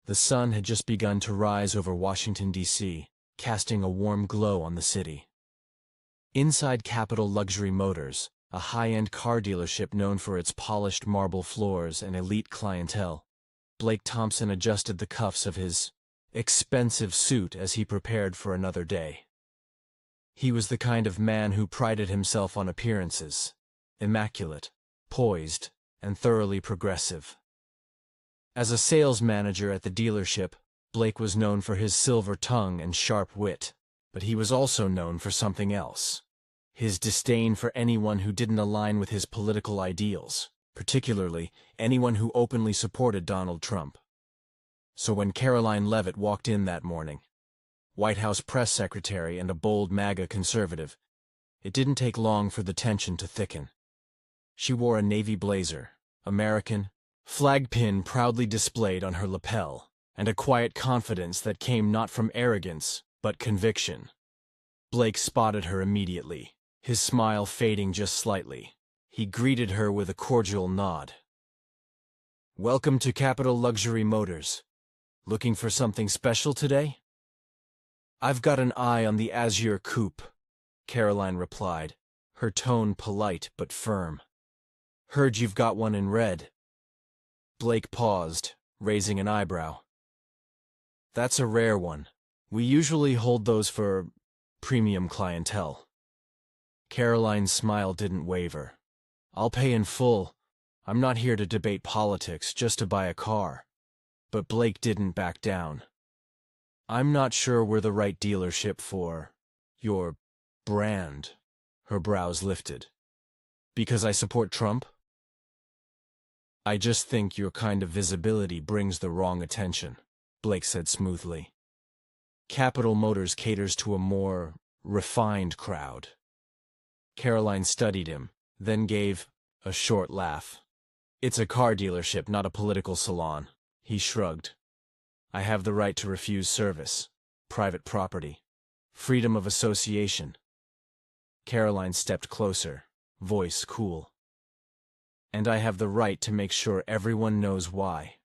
The sun had just begun to rise over Washington, D.C., casting a warm glow on the city. Inside Capital Luxury Motors, a high-end car dealership known for its polished marble floors and elite clientele, Blake Thompson adjusted the cuffs of his expensive suit as he prepared for another day. He was the kind of man who prided himself on appearances, immaculate, poised, and thoroughly progressive. As a sales manager at the dealership, Blake was known for his silver tongue and sharp wit, but he was also known for something else: his disdain for anyone who didn't align with his political ideals, particularly anyone who openly supported Donald Trump. So when Karoline Leavitt walked in that morning, White House press secretary and a bold MAGA conservative, it didn't take long for the tension to thicken. She wore a navy blazer, American, flag pin proudly displayed on her lapel, and a quiet confidence that came not from arrogance, but conviction. Blake spotted her immediately, his smile fading just slightly. He greeted her with a cordial nod. "Welcome to Capital Luxury Motors. Looking for something special today?" "I've got an eye on the Azure Coupe," Karoline replied, her tone polite but firm. "Heard you've got one in red." Blake paused, raising an eyebrow. "That's a rare one. We usually hold those for premium clientele." Karoline's smile didn't waver. "I'll pay in full. I'm not here to debate politics, just to buy a car." But Blake didn't back down. "I'm not sure we're the right dealership for your brand." Her brows lifted. "Because I support Trump?" "I just think your kind of visibility brings the wrong attention," Blake said smoothly. "Capital Motors caters to a more refined crowd." Karoline studied him, then gave a short laugh. "It's a car dealership, not a political salon." He shrugged. "I have the right to refuse service, private property, freedom of association." Karoline stepped closer, voice cool. "And I have the right to make sure everyone knows why."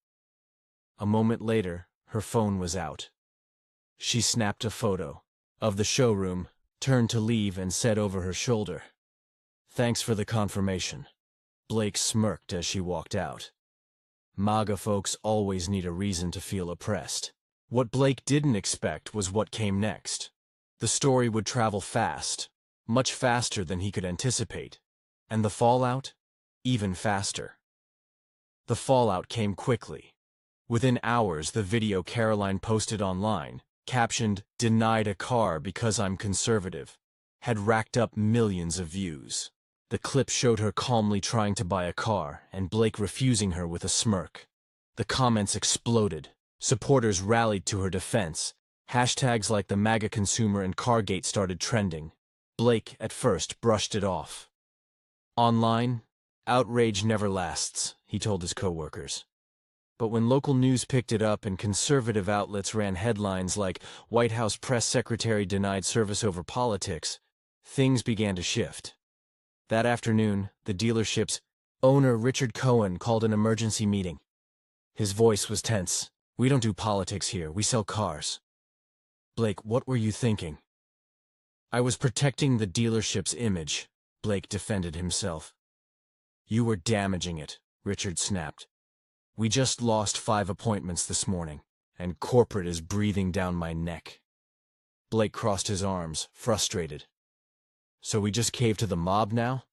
A moment later, her phone was out. She snapped a photo of the showroom, turned to leave, and said over her shoulder, "Thanks for the confirmation." Blake smirked as she walked out. MAGA folks always need a reason to feel oppressed. What Blake didn't expect was what came next. The story would travel fast, much faster than he could anticipate, and the fallout, even faster. The fallout came quickly. Within hours, the video Karoline posted online, captioned, "Denied a car because I'm conservative," had racked up millions of views. The clip showed her calmly trying to buy a car, and Blake refusing her with a smirk. The comments exploded. Supporters rallied to her defense. Hashtags like the MAGA consumer and Cargate started trending. Blake, at first, brushed it off. Online, outrage never lasts, he told his coworkers. But when local news picked it up and conservative outlets ran headlines like "White House press secretary denied service over politics," things began to shift. That afternoon, the dealership's owner, Richard Cohen, called an emergency meeting. His voice was tense. "We don't do politics here, we sell cars." "Blake, what were you thinking?" "I was protecting the dealership's image," Blake defended himself. "You were damaging it," Richard snapped. "We just lost 5 appointments this morning, and corporate is breathing down my neck." Blake crossed his arms, frustrated. "So we just cave to the mob now?"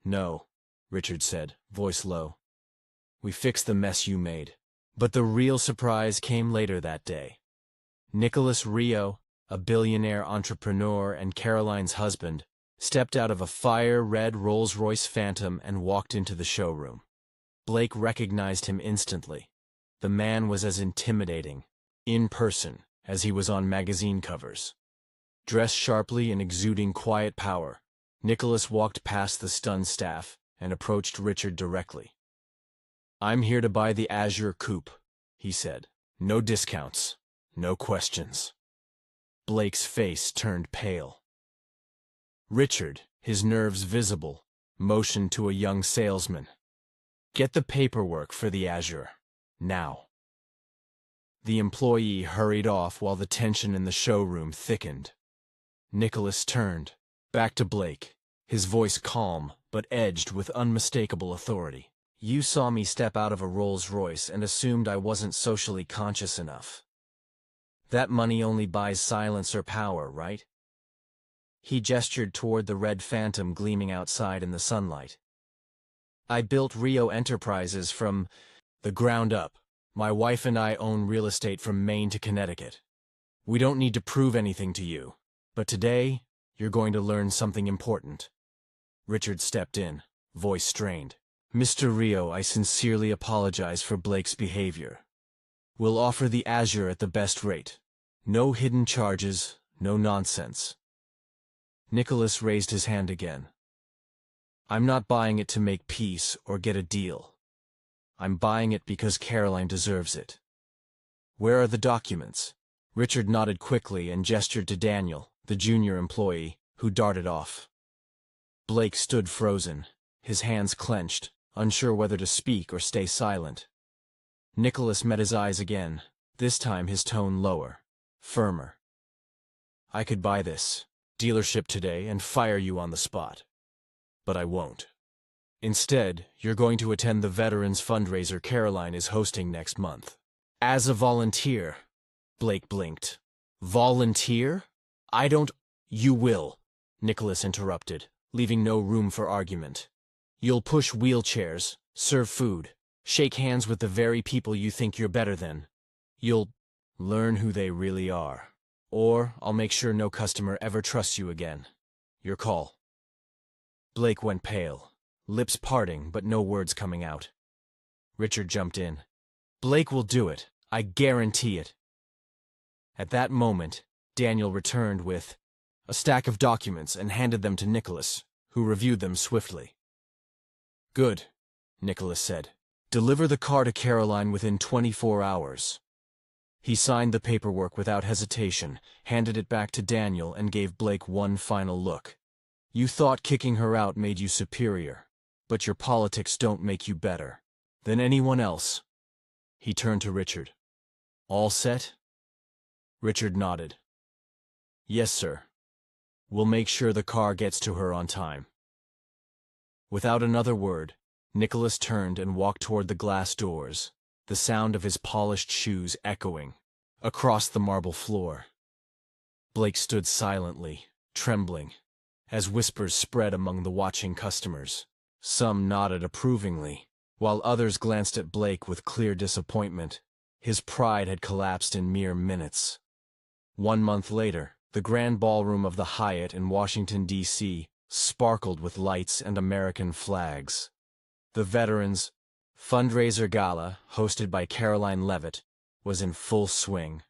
"No," Richard said, voice low. "We fixed the mess you made." But the real surprise came later that day. Nicholas Rio, a billionaire entrepreneur and Karoline's husband, stepped out of a fire-red Rolls-Royce Phantom and walked into the showroom. Blake recognized him instantly. The man was as intimidating, in person, as he was on magazine covers. Dressed sharply and exuding quiet power, Nicholas walked past the stunned staff and approached Richard directly. "I'm here to buy the Azure Coupe," he said. "No discounts, no questions." Blake's face turned pale. Richard, his nerves visible, motioned to a young salesman. "Get the paperwork for the Azure, now." The employee hurried off while the tension in the showroom thickened. Nicholas turned, back to Blake, his voice calm but edged with unmistakable authority. "You saw me step out of a Rolls-Royce and assumed I wasn't socially conscious enough. That money only buys silence or power, right?" He gestured toward the red phantom gleaming outside in the sunlight. "I built Rio Enterprises from the ground up. My wife and I own real estate from Maine to Connecticut. We don't need to prove anything to you, but today, you're going to learn something important." Richard stepped in, voice strained. "Mr. Rio, I sincerely apologize for Blake's behavior. We'll offer the Azure at the best rate. No hidden charges, no nonsense." Nicholas raised his hand again. "I'm not buying it to make peace or get a deal. I'm buying it because Karoline deserves it. Where are the documents?" Richard nodded quickly and gestured to Daniel, the junior employee, who darted off. Blake stood frozen, his hands clenched, unsure whether to speak or stay silent. Nicholas met his eyes again, this time his tone lower, firmer. "I could buy this dealership today and fire you on the spot. But I won't. Instead, you're going to attend the Veterans fundraiser Karoline is hosting next month. As a volunteer." Blake blinked. "Volunteer? I don't—" "You will," Nicholas interrupted, leaving no room for argument. "You'll push wheelchairs, serve food, shake hands with the very people you think you're better than. You'll learn who they really are. Or I'll make sure no customer ever trusts you again. Your call." Blake went pale, lips parting but no words coming out. Richard jumped in. "Blake will do it. I guarantee it." At that moment, Daniel returned with a stack of documents and handed them to Nicholas, who reviewed them swiftly. "Good," Nicholas said. "Deliver the car to Karoline within 24 hours. He signed the paperwork without hesitation, handed it back to Daniel, and gave Blake one final look. "You thought kicking her out made you superior, but your politics don't make you better than anyone else." He turned to Richard. "All set?" Richard nodded. "Yes, sir. We'll make sure the car gets to her on time." Without another word, Nicholas turned and walked toward the glass doors, the sound of his polished shoes echoing across the marble floor. Blake stood silently, trembling, as whispers spread among the watching customers. Some nodded approvingly, while others glanced at Blake with clear disappointment. His pride had collapsed in mere minutes. 1 month later, the grand ballroom of the Hyatt in Washington, D.C., sparkled with lights and American flags. The Veterans Fundraiser Gala, hosted by Karoline Leavitt, was in full swing.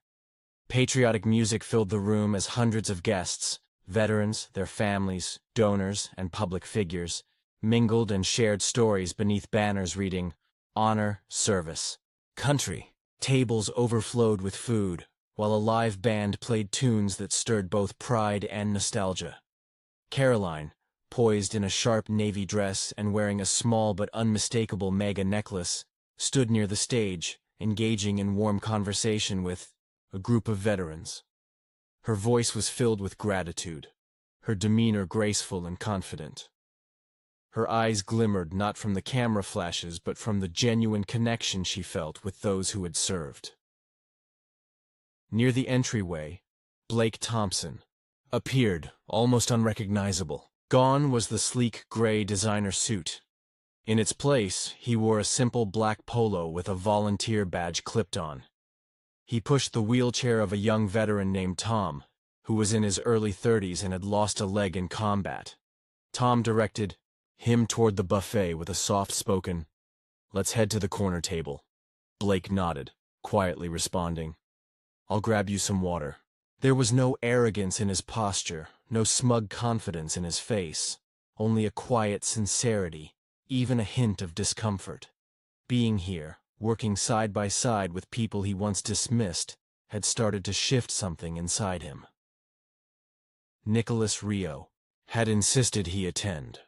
Patriotic music filled the room as hundreds of guests, veterans, their families, donors, and public figures, mingled and shared stories beneath banners reading, "Honor, Service, Country." Tables overflowed with food, while a live band played tunes that stirred both pride and nostalgia. Karoline, poised in a sharp navy dress and wearing a small but unmistakable mega necklace, stood near the stage, engaging in warm conversation with a group of veterans. Her voice was filled with gratitude, her demeanor graceful and confident. Her eyes glimmered not from the camera flashes but from the genuine connection she felt with those who had served. Near the entryway, Blake Thompson appeared, almost unrecognizable. Gone was the sleek gray designer suit. In its place, he wore a simple black polo with a volunteer badge clipped on. He pushed the wheelchair of a young veteran named Tom, who was in his early 30s and had lost a leg in combat. Tom directed him toward the buffet with a soft-spoken, "Let's head to the corner table." Blake nodded, quietly responding, "I'll grab you some water." There was no arrogance in his posture, no smug confidence in his face, only a quiet sincerity, even a hint of discomfort. Being here, working side by side with people he once dismissed, had started to shift something inside him. Nicholas Rio had insisted he attend.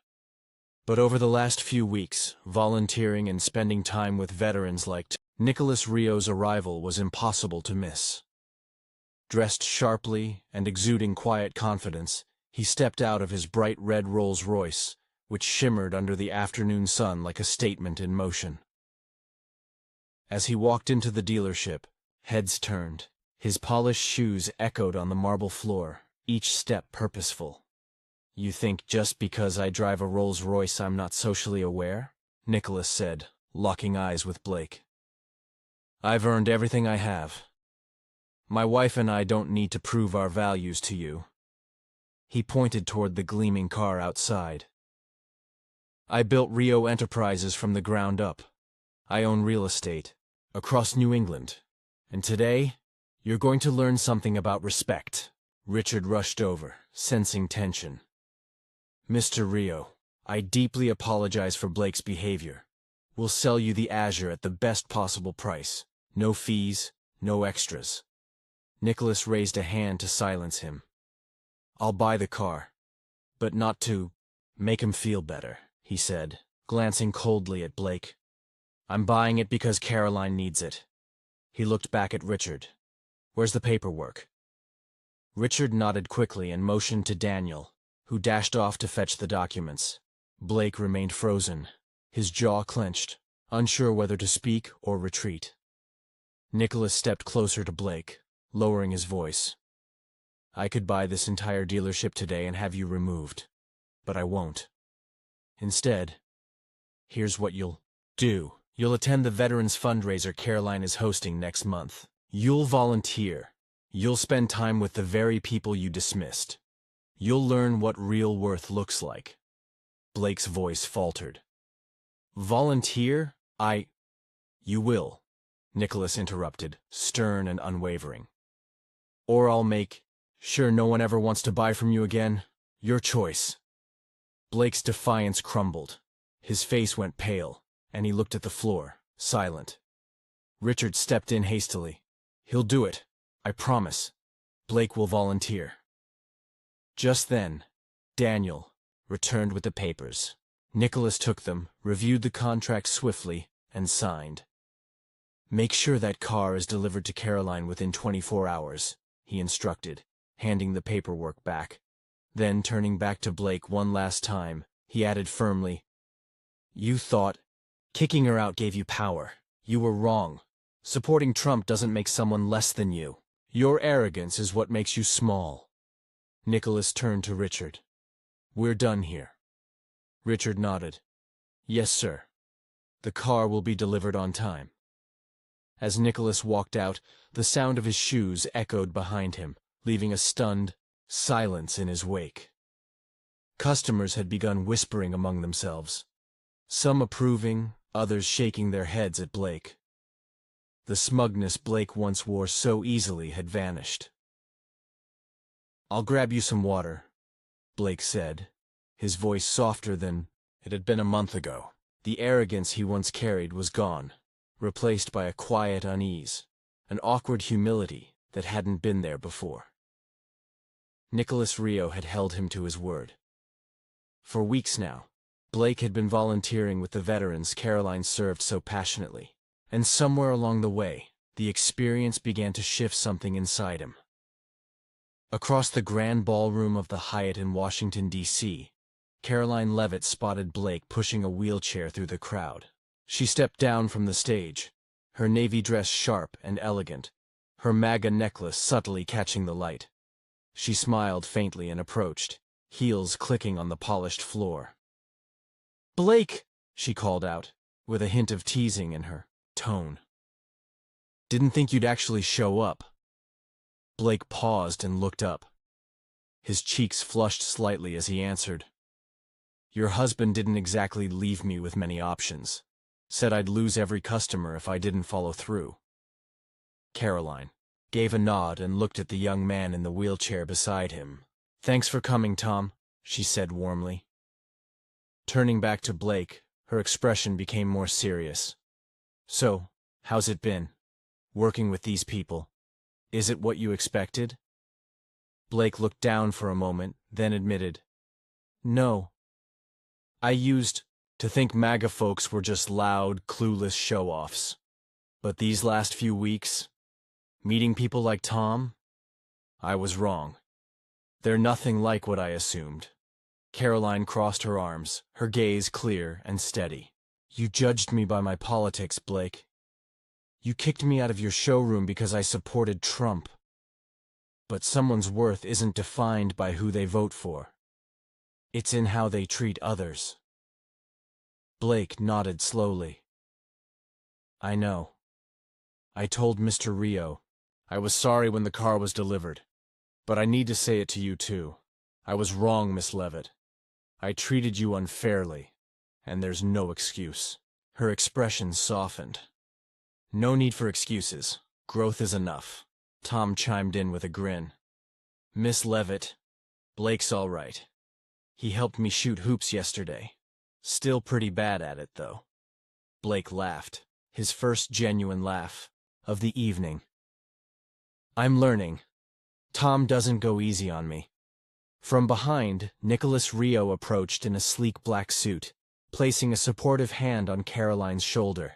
But over the last few weeks, volunteering and spending time with veterans like Nicholas Rio's arrival was impossible to miss. Dressed sharply and exuding quiet confidence, he stepped out of his bright red Rolls-Royce, which shimmered under the afternoon sun like a statement in motion. As he walked into the dealership, heads turned. His polished shoes echoed on the marble floor, each step purposeful. "You think just because I drive a Rolls-Royce I'm not socially aware?" Nicholas said, locking eyes with Blake. "I've earned everything I have. My wife and I don't need to prove our values to you." He pointed toward the gleaming car outside. "I built Rio Enterprises from the ground up. I own real estate across New England. And today, you're going to learn something about respect." Richard rushed over, sensing tension. "Mr. Rio, I deeply apologize for Blake's behavior. We'll sell you the Azure at the best possible price. No fees, no extras." Nicholas raised a hand to silence him. "I'll buy the car, but not to make him feel better," he said, glancing coldly at Blake. "I'm buying it because Karoline needs it." He looked back at Richard. "Where's the paperwork?" Richard nodded quickly and motioned to Daniel, who dashed off to fetch the documents. Blake remained frozen, his jaw clenched, unsure whether to speak or retreat. Nicholas stepped closer to Blake, lowering his voice. "I could buy this entire dealership today and have you removed, but I won't. Instead, here's what you'll do. You'll attend the Veterans Fundraiser Karoline is hosting next month. You'll volunteer. You'll spend time with the very people you dismissed. You'll learn what real worth looks like." Blake's voice faltered. "Volunteer? You will," Nicholas interrupted, stern and unwavering. "Or I'll make sure no one ever wants to buy from you again. Your choice." Blake's defiance crumbled. His face went pale, and he looked at the floor, silent. Richard stepped in hastily. "He'll do it, I promise. Blake will volunteer." Just then, Daniel returned with the papers. Nicholas took them, reviewed the contract swiftly, and signed. "Make sure that car is delivered to Karoline within 24 hours, he instructed, handing the paperwork back. Then, turning back to Blake one last time, he added firmly, "You thought kicking her out gave you power. You were wrong. Supporting Trump doesn't make someone less than you. Your arrogance is what makes you small." Nicholas turned to Richard. "We're done here." Richard nodded. "Yes, sir. The car will be delivered on time." As Nicholas walked out, the sound of his shoes echoed behind him, leaving a stunned silence in his wake. Customers had begun whispering among themselves, some approving, others shaking their heads at Blake. The smugness Blake once wore so easily had vanished. "I'll grab you some water," Blake said, his voice softer than it had been a month ago. The arrogance he once carried was gone, replaced by a quiet unease, an awkward humility that hadn't been there before. Nicholas Rio had held him to his word. For weeks now, Blake had been volunteering with the veterans Karoline served so passionately, and somewhere along the way, the experience began to shift something inside him. Across the grand ballroom of the Hyatt in Washington, D.C., Karoline Leavitt spotted Blake pushing a wheelchair through the crowd. She stepped down from the stage, her navy dress sharp and elegant, her MAGA necklace subtly catching the light. She smiled faintly and approached, heels clicking on the polished floor. "Blake!" she called out, with a hint of teasing in her tone. "Didn't think you'd actually show up." Blake paused and looked up. His cheeks flushed slightly as he answered. "Your husband didn't exactly leave me with many options. Said I'd lose every customer if I didn't follow through." Karoline gave a nod and looked at the young man in the wheelchair beside him. "Thanks for coming, Tom," she said warmly. Turning back to Blake, her expression became more serious. "So, how's it been? Working with these people? Is it what you expected?" Blake looked down for a moment, then admitted, "No. I used to think MAGA folks were just loud, clueless show-offs. But these last few weeks, meeting people like Tom, I was wrong. They're nothing like what I assumed. Karoline crossed her arms, her gaze clear and steady. You judged me by my politics, Blake. You kicked me out of your showroom because I supported Trump. But someone's worth isn't defined by who they vote for. It's in how they treat others. Blake nodded slowly. I know. I told Mr. Rio. I was sorry when the car was delivered. But I need to say it to you too. I was wrong, Miss Leavitt. I treated you unfairly, and there's no excuse. Her expression softened. No need for excuses. Growth is enough. Tom chimed in with a grin. Miss Leavitt, Blake's all right. He helped me shoot hoops yesterday. Still pretty bad at it, though. Blake laughed, his first genuine laugh of the evening. I'm learning. Tom doesn't go easy on me. From behind, Nicholas Rio approached in a sleek black suit, placing a supportive hand on Karoline's shoulder.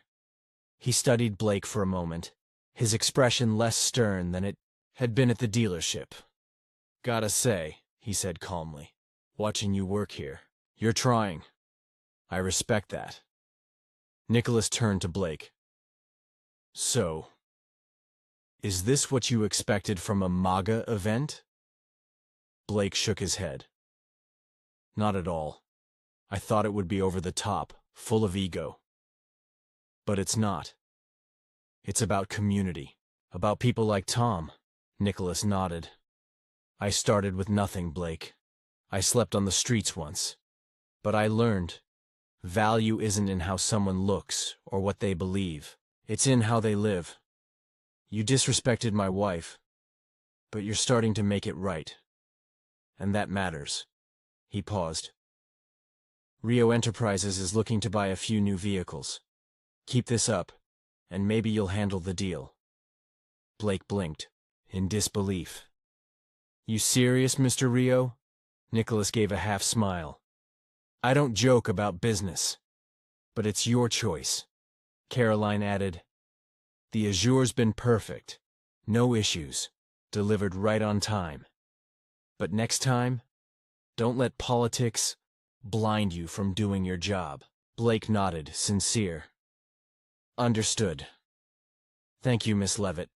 He studied Blake for a moment, his expression less stern than it had been at the dealership. Gotta say, he said calmly, watching you work here, you're trying. I respect that. Nicholas turned to Blake. So, is this what you expected from a MAGA event? Blake shook his head. Not at all. I thought it would be over the top, full of ego. But it's not. It's about community, about people like Tom. Nicholas nodded. I started with nothing, Blake. I slept on the streets once. But I learned. Value isn't in how someone looks or what they believe. It's in how they live. You disrespected my wife, but you're starting to make it right. And that matters. He paused. Rio Enterprises is looking to buy a few new vehicles. Keep this up, and maybe you'll handle the deal. Blake blinked, in disbelief. You serious, Mr. Rio? Nicholas gave a half smile. I don't joke about business. But it's your choice. Karoline added. The Azure's been perfect. No issues. Delivered right on time. But next time, don't let politics blind you from doing your job. Blake nodded, sincere. Understood. Thank you, Miss Leavitt.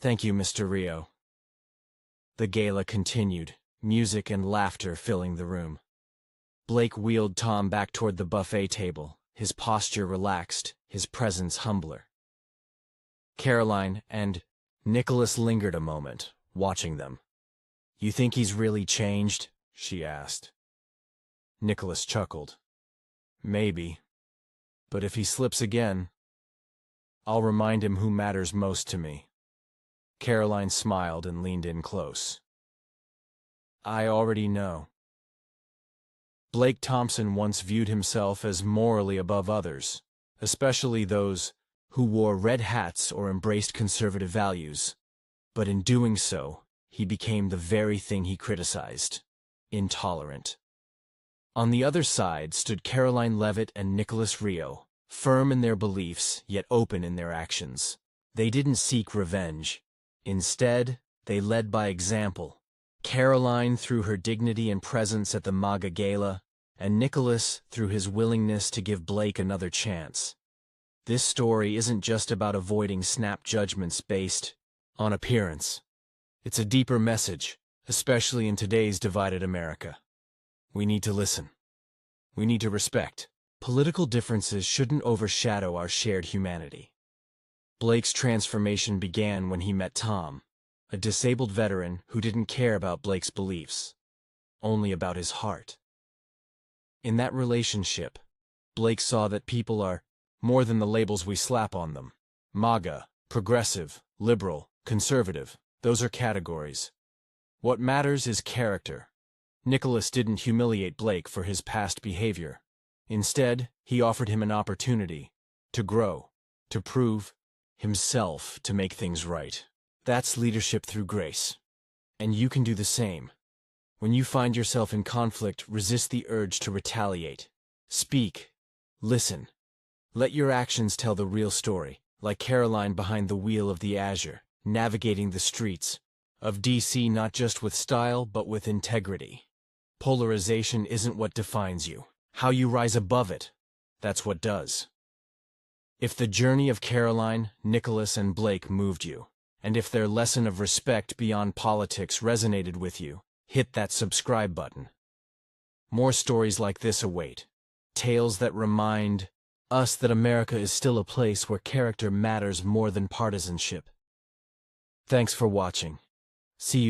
Thank you, Mr. Rio. The gala continued, music and laughter filling the room. Blake wheeled Tom back toward the buffet table, his posture relaxed, his presence humbler. Karoline and Nicholas lingered a moment, watching them. You think he's really changed? She asked. Nicholas chuckled. Maybe. But if he slips again, I'll remind him who matters most to me. Karoline smiled and leaned in close. I already know. Blake Thompson once viewed himself as morally above others, especially those who wore red hats or embraced conservative values. But in doing so, he became the very thing he criticized: intolerant. On the other side stood Karoline Leavitt and Nicholas Rio, firm in their beliefs, yet open in their actions. They didn't seek revenge. Instead, they led by example. Karoline through her dignity and presence at the MAGA Gala, and Nicholas through his willingness to give Blake another chance. This story isn't just about avoiding snap judgments based on appearance. It's a deeper message, especially in today's divided America. We need to listen. We need to respect. Political differences shouldn't overshadow our shared humanity. Blake's transformation began when he met Tom, a disabled veteran who didn't care about Blake's beliefs, only about his heart. In that relationship, Blake saw that people are more than the labels we slap on them. MAGA, progressive, liberal, conservative, those are categories. What matters is character. Nicholas didn't humiliate Blake for his past behavior. Instead, he offered him an opportunity to grow, to prove himself, to make things right. That's leadership through grace. And you can do the same. When you find yourself in conflict, resist the urge to retaliate. Speak. Listen. Let your actions tell the real story, like Karoline behind the wheel of the Azure, navigating the streets of DC not just with style, but with integrity. Polarization isn't what defines you. How you rise above it, that's what does. If the journey of Karoline, Nicholas, and Blake moved you, and if their lesson of respect beyond politics resonated with you, hit that subscribe button. More stories like this await. Tales that remind us that America is still a place where character matters more than partisanship. Thanks for watching. See you.